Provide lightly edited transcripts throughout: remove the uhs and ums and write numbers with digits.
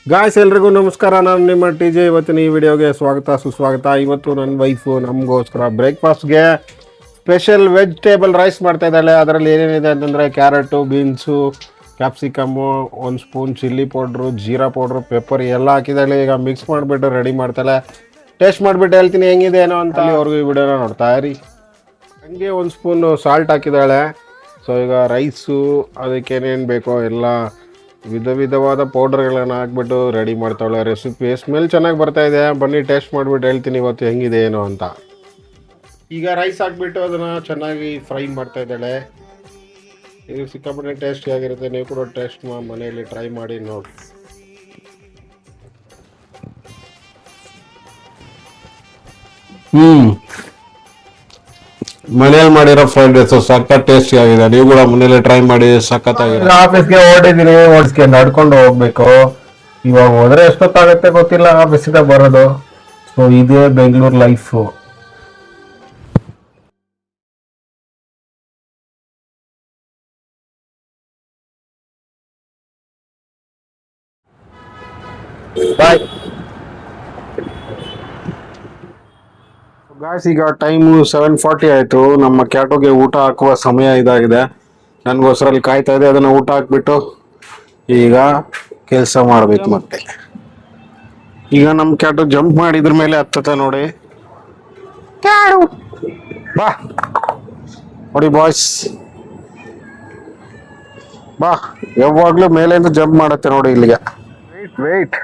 Guys ಎಲ್ರಿಗೂ ನಮಸ್ಕಾರ. ನಾನು ನಿಮ್ಮ TJ. ಇವತ್ತಿನ ಈ ವಿಡಿಯೋಗೆ ಸ್ವಾಗತ ಸುಸ್ವಾಗತ. ಇವತ್ತು ನನ್ನ ವೈಫು ನಮಗೋಸ್ಕರ ಬ್ರೇಕ್ಫಾಸ್ಟ್ಗೆ ಸ್ಪೆಷಲ್ ವೆಜಿಟೇಬಲ್ ರೈಸ್ ಮಾಡ್ತಾ ಇದ್ದಾಳೆ. ಅದರಲ್ಲಿ ಏನೇನಿದೆ ಅಂತಂದರೆ ಕ್ಯಾರೆಟು, ಬೀನ್ಸು, ಕ್ಯಾಪ್ಸಿಕಮ್ಮು, ಒಂದು spoon chilli powder, jeera powder, pepper ಎಲ್ಲ ಹಾಕಿದ್ದಾಳೆ. ಈಗ ಮಿಕ್ಸ್ ಮಾಡಿಬಿಟ್ಟು ರೆಡಿ ಮಾಡ್ತಾಳೆ. ಟೇಸ್ಟ್ ಮಾಡಿಬಿಟ್ಟು ಹೇಳ್ತೀನಿ ಹೆಂಗಿದೆ ಏನೋ ಅಂತ. ಅವ್ರಿಗೂ ಈ ವಿಡಿಯೋನ ನೋಡ್ತಾ ಇರಿ. ಹಂಗೆ ಒಂದು ಸ್ಪೂನು ಸಾಲ್ಟ್ ಹಾಕಿದ್ದಾಳೆ. ಸೊ ಈಗ ರೈಸು ಅದಕ್ಕೇನೇನು ಬೇಕೋ ಎಲ್ಲ ವಿಧವಾದ ಪೌಡರ್ಗಳನ್ನು ಹಾಕ್ಬಿಟ್ಟು ರೆಡಿ ಮಾಡ್ತಾಳೆ. ರೆಸಿಪಿ ಸ್ಮೆಲ್ ಚೆನ್ನಾಗಿ ಬರ್ತಾ ಇದೆ. ಬನ್ನಿ ಟೇಸ್ಟ್ ಮಾಡಿಬಿಟ್ಟು ಹೇಳ್ತೀನಿ ಇವತ್ತು ಹೆಂಗಿದೆ ಏನೋ ಅಂತ. ಈಗ ರೈಸ್ ಹಾಕ್ಬಿಟ್ಟು ಅದನ್ನು ಚೆನ್ನಾಗಿ ಫ್ರೈ ಮಾಡ್ತಾ ಇದ್ದಾಳೆ. ಇದು ಸಿಕ್ಕಾಪಟ್ಟೆ ಟೇಸ್ಟಿಯಾಗಿರುತ್ತೆ. ನೀವು ಕೂಡ ಟೇಸ್ಟ್ ಮನೆಯಲ್ಲಿ ಟ್ರೈ ಮಾಡಿ ನೋಡಿ. ಮನೆಯಲ್ಲಿ ಮಾಡಿರೋ ಫ್ರೈಡ್ ರೈಸ್ ಸಖತ್ ಟೇಸ್ಟಿ ಆಗಿದೆ. ನೀವು ಕೂಡ ಮನೇಲಿ ಟ್ರೈ ಮಾಡಿ. ಸಖತ್ತಾಗಿದೆ. ಆಫೀಸ್ಗೆ ಓಡಿದೀನಿ, ಓಡಿಸ್ಗೆ ನಡ್ಕೊಂಡು ಹೋಗ್ಬೇಕು. ಇವಾಗ ಹೋದ್ರೆ ಎಷ್ಟೊತ್ತಾಗುತ್ತೆ ಗೊತ್ತಿಲ್ಲ ಆಫೀಸಿಂದ ಬರೋದು. ಸೊ ಇದೇ ಬೆಂಗಳೂರು ಲೈಫು. ಬಾಯ್ ಗಾಯ್ಸ್, ಈಗ ಟೈಮು 7:40 ಆಯಿತು. ನಮ್ಮ ಕ್ಯಾಟೋಗೆ ಊಟ ಹಾಕುವ ಸಮಯ ಇದಾಗಿದೆ. ನನಗೋಸ್ಕರ ಅಲ್ಲಿ ಕಾಯ್ತಾ ಇದೆ. ಅದನ್ನು ಊಟ ಹಾಕ್ಬಿಟ್ಟು ಈಗ ಕೆಲಸ ಮಾಡಬೇಕು. ಮತ್ತೆ ಈಗ ನಮ್ಮ ಕ್ಯಾಟು ಜಂಪ್ ಮಾಡಿದ್ರ ಮೇಲೆ ಹತ್ತತ್ತೆ ನೋಡಿ. ಬಾ ನೋಡಿ ಬಾಯ್ಸ್, ಬಾ. ಯಾವಾಗ್ಲೂ ಮೇಲೆಯಿಂದ ಜಂಪ್ ಮಾಡತ್ತೆ ನೋಡಿ ಇಲ್ಲಿಗೆ. ವೇಟ್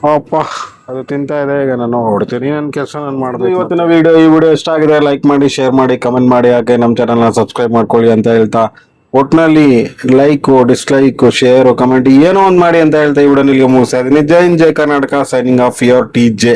ಅಪ್ಪ, ಅದು ತಿಂತಾ ಇದೆ. ಈಗ ನಾನು ಹೊಡ್ತೀನಿ, ನನ್ನ ಕೆಲಸ ನಾನು ಮಾಡಬೇಕು. ಇವತ್ತಿನ ಈ ವಿಡಿಯೋ ಇಷ್ಟ ಆಗಿದೆ ಲೈಕ್ ಮಾಡಿ, ಶೇರ್ ಮಾಡಿ, ಕಮೆಂಟ್ ಮಾಡಿ. ಹಾಗೆ ನಮ್ಮ ಚಾನಲ್ನ ಸಬ್ಸ್ಕ್ರೈಬ್ ಮಾಡ್ಕೊಳ್ಳಿ ಅಂತ ಹೇಳ್ತಾ, ಒಟ್ಟಿನಲ್ಲಿ ಲೈಕು, ಡಿಸ್ಲೈಕು, ಶೇರು, ಕಮೆಂಟ್ ಏನೋ ಒಂದು ಮಾಡಿ ಅಂತ ಹೇಳ್ತಾ ಈ ವಿಡಿಯೋ ನಿಲ್ಲಿಗೆ ಮುಗಿಸ್ತಾ ಇದ್ದೀನಿ. ಜೈ ಹಿಂದ್, ಜೈ Karnataka. Signing off your TJ.